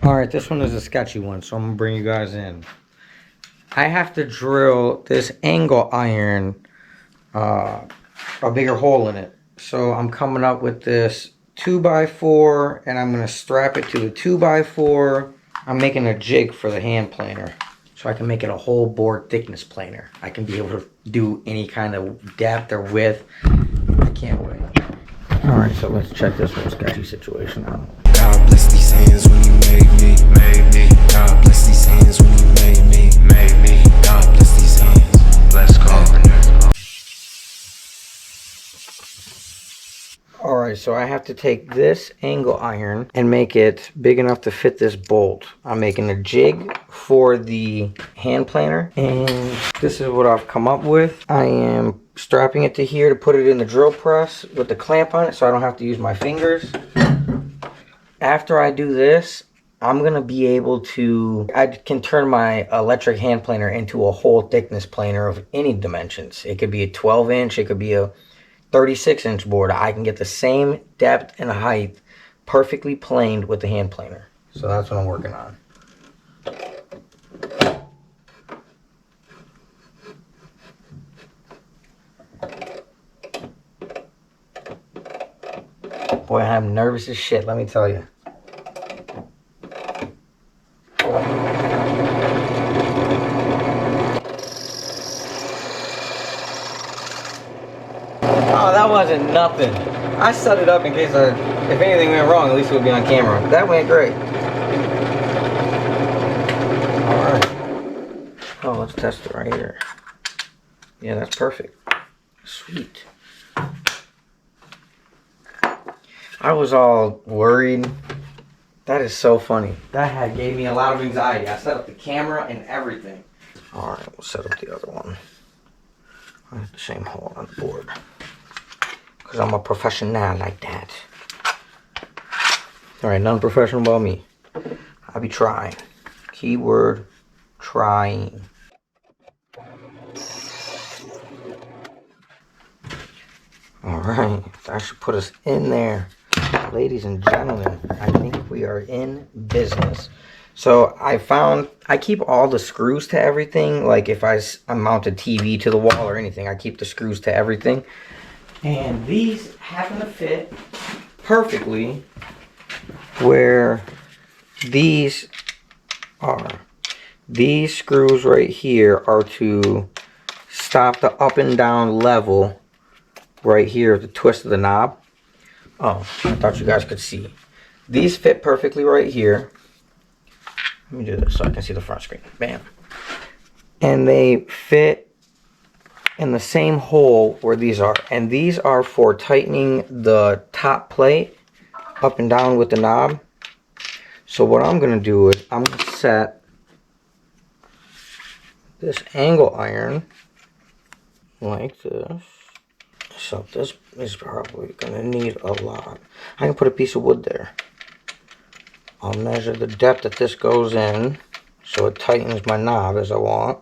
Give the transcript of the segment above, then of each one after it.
Alright, this one is a sketchy one, so I'm going to bring you guys in. I have to drill this angle iron, a bigger hole in it. So I'm coming up with this 2x4, and I'm going to strap it to the 2x4. I'm making a jig for the hand planer, so I can make it a whole board thickness planer. I can be able to do any kind of depth or width. I can't wait. Alright, so let's check this little sketchy situation out. God bless these hands when you made me. God bless these hands when you made me. God bless these hands. Let's go. Alright, so I have to take this angle iron and make it big enough to fit this bolt. I'm making a jig for the hand planer, and this is what I've come up with. I am strapping it to here to put it in the drill press with the clamp on it so I don't have to use my fingers. After I do this, I'm going to be able to, I can turn my electric hand planer into a whole thickness planer of any dimensions. It could be a 12-inch, it could be a 36-inch board. I can get the same depth and height perfectly planed with the hand planer. So that's what I'm working on. Boy, I'm nervous as shit, let me tell you. Oh, that wasn't nothing. I set it up in case if anything went wrong, at least it would be on camera. That went great. Alright. Oh, let's test it right here. Yeah, that's perfect. Sweet. I was all worried. That is so funny. That gave me a lot of anxiety. I set up the camera and everything. Alright, we'll set up the other one. I have the same hole on the board. Because I'm a professional like that. Alright, nothing professional about me. I be trying. Keyword, trying. Alright, that should put us in there. Ladies and gentlemen, I think we are in business. So I keep all the screws to everything. Like if I mount a TV to the wall or anything, I keep the screws to everything. And these happen to fit perfectly where these are. These screws right here are to stop the up and down level right here, the twist of the knob. Oh, I thought you guys could see. These fit perfectly right here. Let me do this so I can see the front screen. Bam. And they fit in the same hole where these are. And these are for tightening the top plate up and down with the knob. So what I'm going to do is I'm going to set this angle iron like this. So this is probably going to need a lot. I can put a piece of wood there. I'll measure the depth that this goes in so it tightens my knob as I want.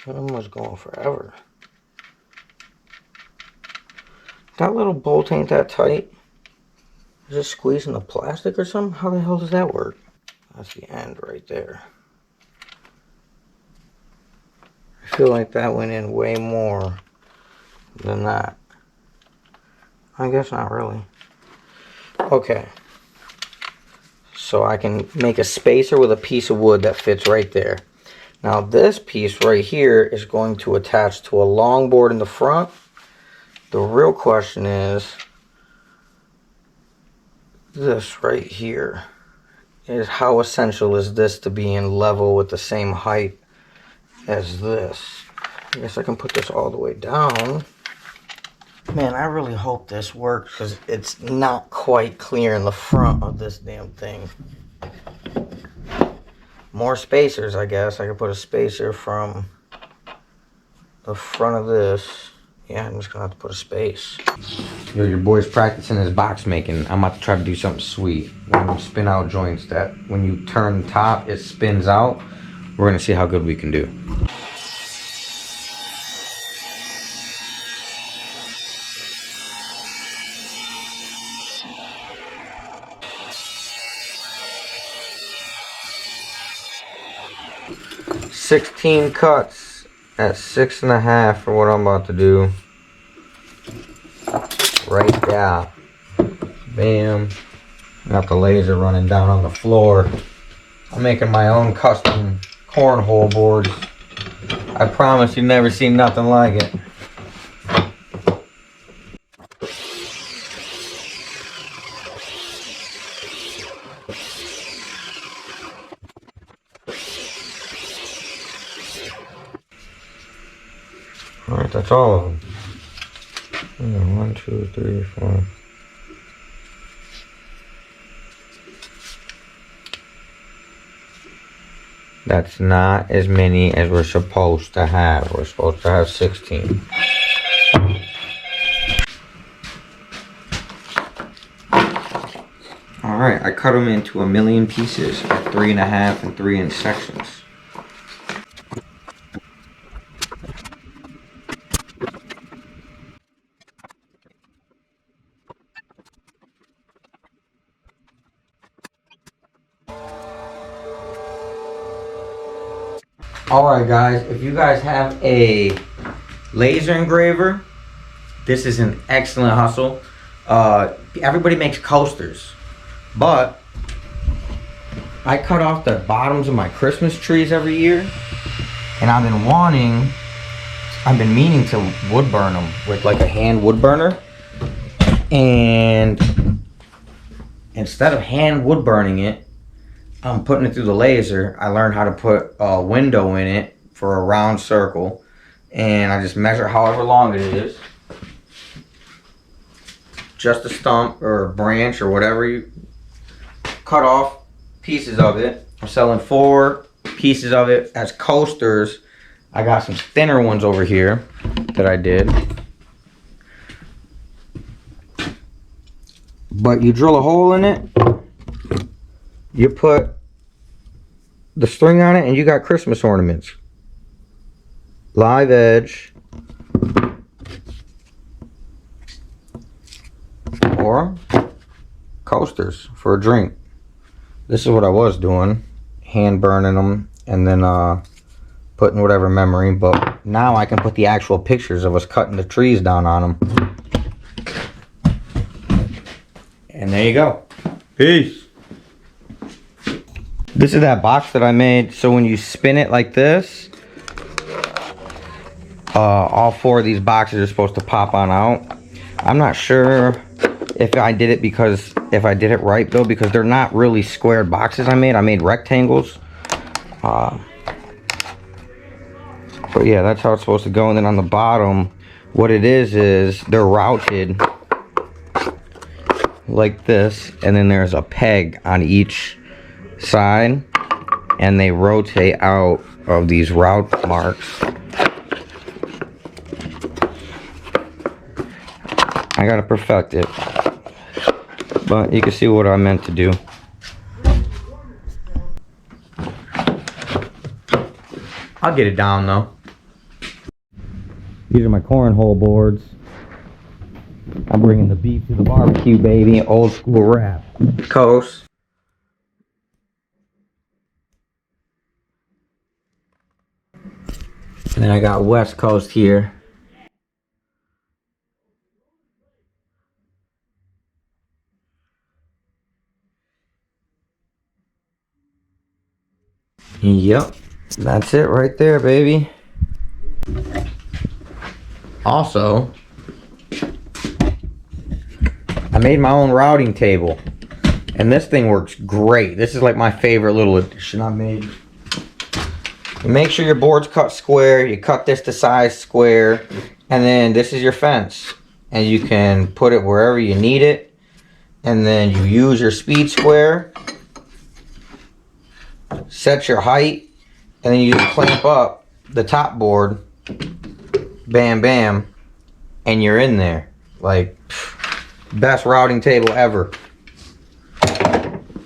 That was going forever. That little bolt ain't that tight. Is it squeezing the plastic or something? How the hell does that work? That's the end right there. I feel like that went in way more than that. I guess not really. Okay. So I can make a spacer with a piece of wood that fits right there. Now this piece right here is going to attach to a long board in the front. The real question is this right here. Is how essential is this to be in level with the same height as this? I guess I can put this all the way down. Man, I really hope this works because it's not quite clear in the front of this damn thing. More spacers, I guess. I could put a spacer from the front of this. Yeah, I'm just gonna have to put a space. Yo, your boy's practicing his box making. I'm about to try to do something sweet. One of them spin out joints that when you turn the top, it spins out. We're gonna see how good we can do. 16 cuts at 6.5 for what I'm about to do. Right there. Bam. Got the laser running down on the floor. I'm making my own custom cornhole boards. I promise you've never seen nothing like it. Alright, that's all of them. 1, 2, 3, 4. That's not as many as we're supposed to have. We're supposed to have 16. Alright, I cut them into 1,000,000 pieces at 3.5 and 3-inch sections. Alright guys, if you guys have a laser engraver, this is an excellent hustle. Everybody makes coasters, but I cut off the bottoms of my Christmas trees every year, and I've been meaning to wood burn them with like a hand wood burner. And instead of hand wood burning it, I'm putting it through the laser. I learned how to put a window in it for a round circle, and I just measure however long it is. Just a stump or a branch or whatever, you cut off pieces of it. I'm selling 4 pieces of it as coasters. I got some thinner ones over here that I did. But you drill a hole in it, you put the string on it, and you got Christmas ornaments. Live edge. Or coasters for a drink. This is what I was doing. Hand burning them and then putting whatever memory. But now I can put the actual pictures of us cutting the trees down on them. And there you go. Peace. This is that box that I made, so when you spin it like this, all 4 of these boxes are supposed to pop on out. I'm not sure if I did it right though, because they're not really squared boxes I made rectangles. But yeah, that's how it's supposed to go. And then on the bottom, what it is they're routed like this, and then there's a peg on each side, and they rotate out of these route marks. I gotta perfect it, but you can see what I meant to do. I'll get it down though. These are my cornhole boards. I'm bringing the beef to the barbecue, baby. Old school rap. Coast. And then I got West Coast here. Yep, that's it right there, baby. Also, I made my own routing table, and this thing works great. This is like my favorite little addition I made. You make sure your board's cut square. You cut this to size square, and then this is your fence, and you can put it wherever you need it. And then you use your speed square, set your height, and then you just clamp up the top board, bam bam, and you're in there. Like, best routing table ever.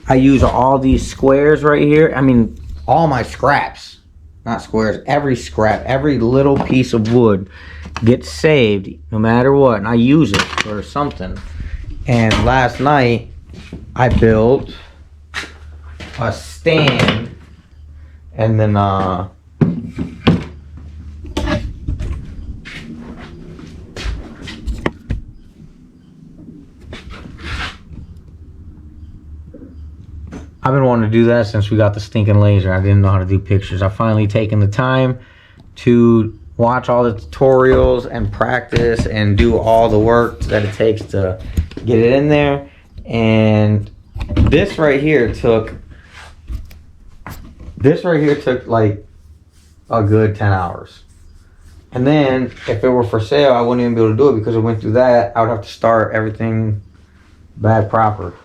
I use all these squares right here. I mean, all my scraps, not squares, every scrap, every little piece of wood gets saved no matter what, and I use it for something. And last night I built a stand, and then I've been wanting to do that since we got the stinking laser. I didn't know how to do pictures. I've finally taken the time to watch all the tutorials and practice and do all the work that it takes to get it in there. And this right here took like a good 10 hours. And then if it were for sale, I wouldn't even be able to do it because it went through that. I would have to start everything back proper.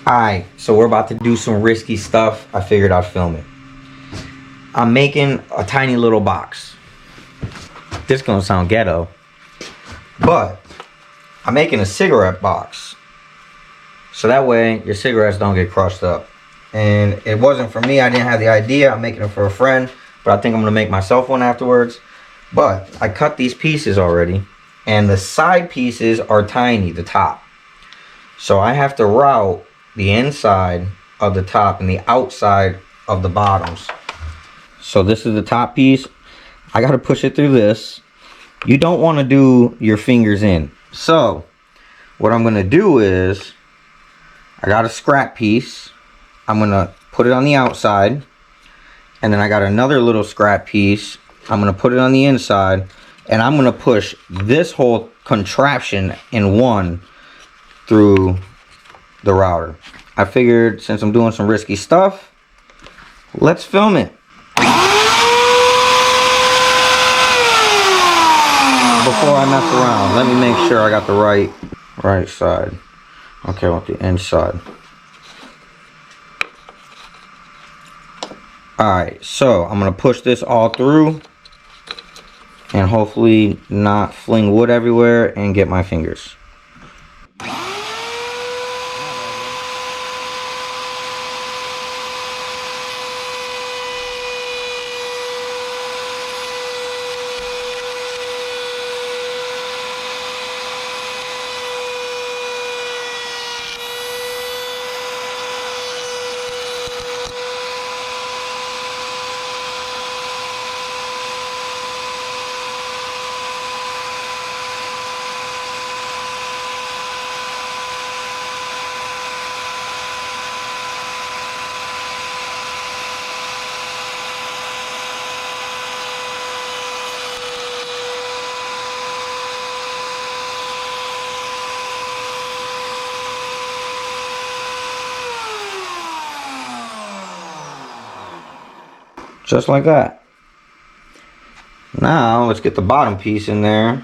Alright, so we're about to do some risky stuff. I figured I'd film it. I'm making a tiny little box. This is gonna sound ghetto, but I'm making a cigarette box. So that way your cigarettes don't get crushed up. And it wasn't for me, I didn't have the idea. I'm making it for a friend, but I think I'm gonna make myself one afterwards. But I cut these pieces already, and the side pieces are tiny, the top. So I have to route the inside of the top and the outside of the bottoms. So this is the top piece. I gotta push it through this. You don't want to do your fingers in. So what I'm gonna do is, I got a scrap piece. I'm gonna put it on the outside, and then I got another little scrap piece. I'm gonna put it on the inside, and I'm gonna push this whole contraption in one through the router. I figured since I'm doing some risky stuff, let's film it. Before I mess around, let me make sure I got the right side. Okay, I want the inside. Alright, so I'm gonna push this all through and hopefully not fling wood everywhere and get my fingers. Just like that. Now let's get the bottom piece in there.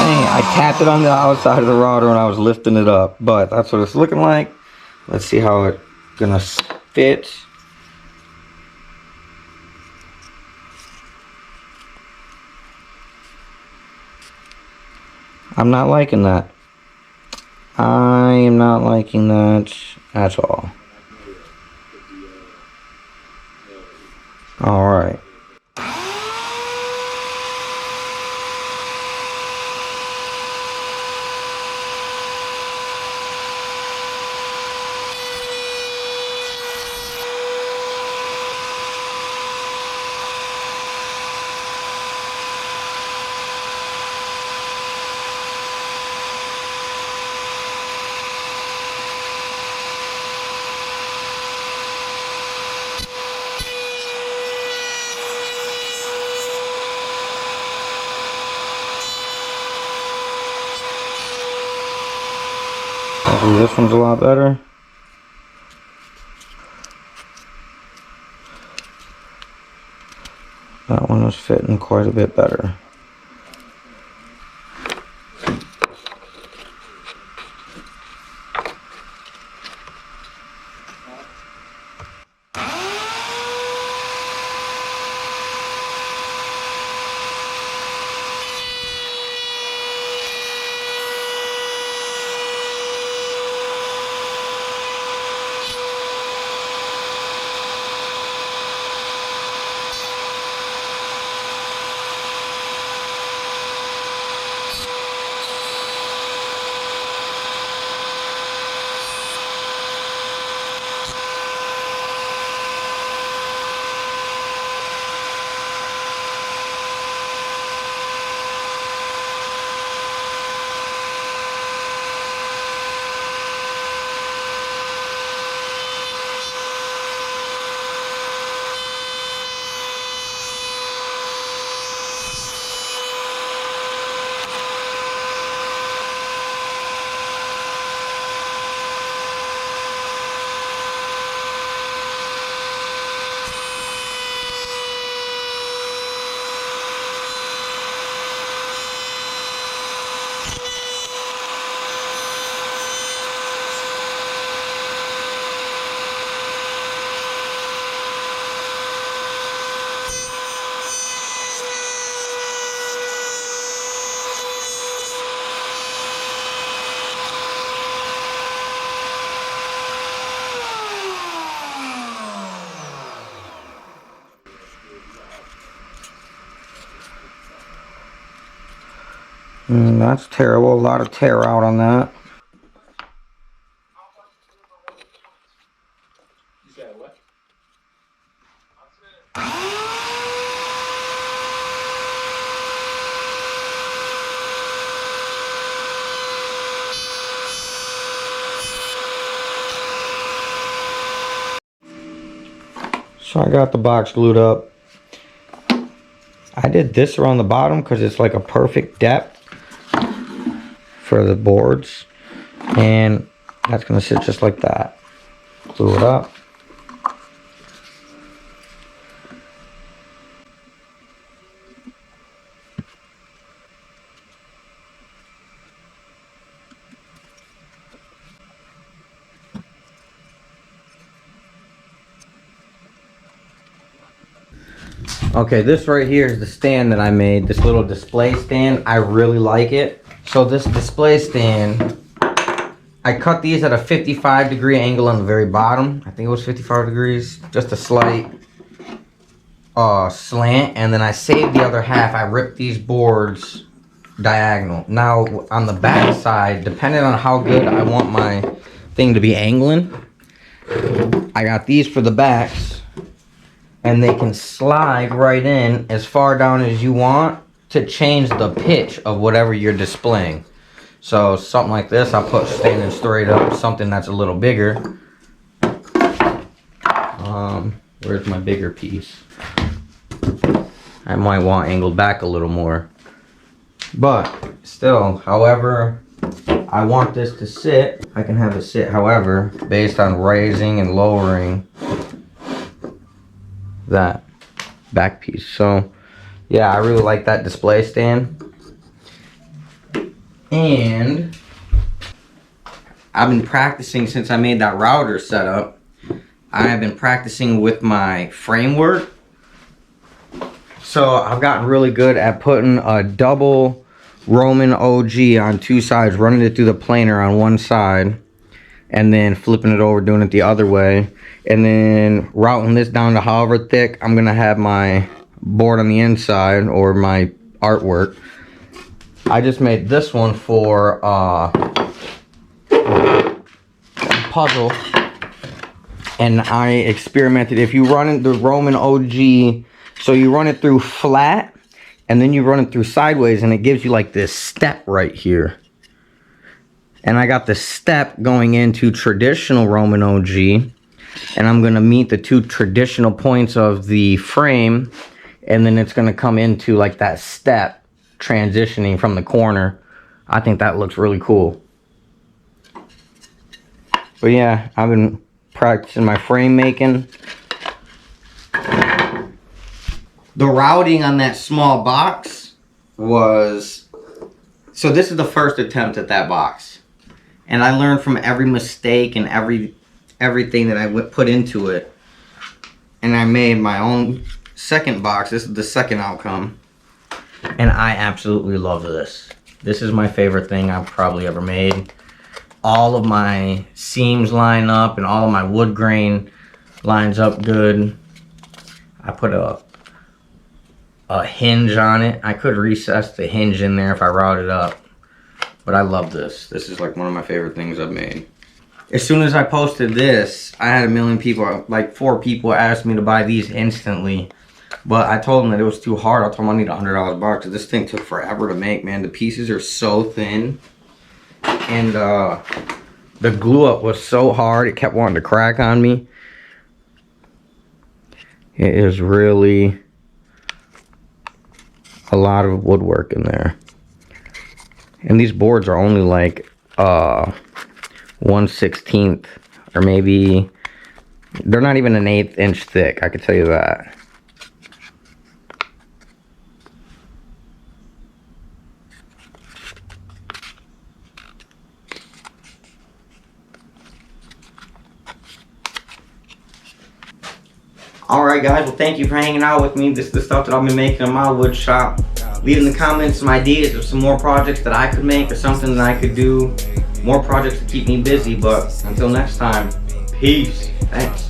I tapped it on the outside of the router when I was lifting it up, but that's what it's looking like. Let's see how it's gonna fit. I'm not liking that. I am not liking that at all. All right. This one's a lot better. That one was fitting quite a bit better. That's terrible. A lot of tear out on that. So I got the box glued up. I did this around the bottom because it's like a perfect depth for the boards. And that's going to sit just like that. Glue it up. Okay, this right here is the stand that I made, this little display stand. I really like it. So this display stand, I cut these at a 55-degree angle on the very bottom. I think it was 55 degrees, just a slight slant. And then I saved the other half. I ripped these boards diagonal. Now on the back side, depending on how good I want my thing to be angling, I got these for the backs. And they can slide right in as far down as you want to change the pitch of whatever you're displaying. So something like this, I'll put standing straight up. Something that's a little bigger. Where's my bigger piece? I might want angled back a little more. But still, however I want this to sit, I can have it sit however, based on raising and lowering that back piece. So yeah, I really like that display stand. And I've been practicing since I made that router setup. I have been practicing with my framework. So I've gotten really good at putting a double Roman OG on two sides, running it through the planer on one side, and then flipping it over, doing it the other way. And then routing this down to however thick I'm gonna have my board on the inside or my artwork. I just made this one for puzzle, and I experimented. If you run it the Roman OG, so you run it through flat and then you run it through sideways, and it gives you like this step right here. And I got the step going into traditional Roman OG. And I'm going to meet the two traditional points of the frame, and then it's going to come into like that step transitioning from the corner. I think that looks really cool. But yeah, I've been practicing my frame making. The routing on that small box was, so this is the first attempt at that box. And I learned from every mistake and everything that I put into it, and I made my own second box. This is the second outcome, and I absolutely love this. This is my favorite thing I've probably ever made. All of my seams line up, and all of my wood grain lines up good. I put a hinge on it. I could recess the hinge in there if I routed up, but I love this. This is like one of my favorite things I've made. As soon as I posted this, I had a million people, like 4 people asked me to buy these instantly. But I told them that it was too hard. I told them I need a $100 box. This thing took forever to make, man. The pieces are so thin. And the glue up was so hard, it kept wanting to crack on me. It is really a lot of woodwork in there. And these boards are only like 1/16 or maybe they're not even an 1/8 inch thick, I could tell you that. Alright guys, well thank you for hanging out with me. This is the stuff that I've been making in my wood shop. Leave in the comments some ideas of some more projects that I could make or something that I could do. More projects to keep me busy, but until next time, peace. Thanks.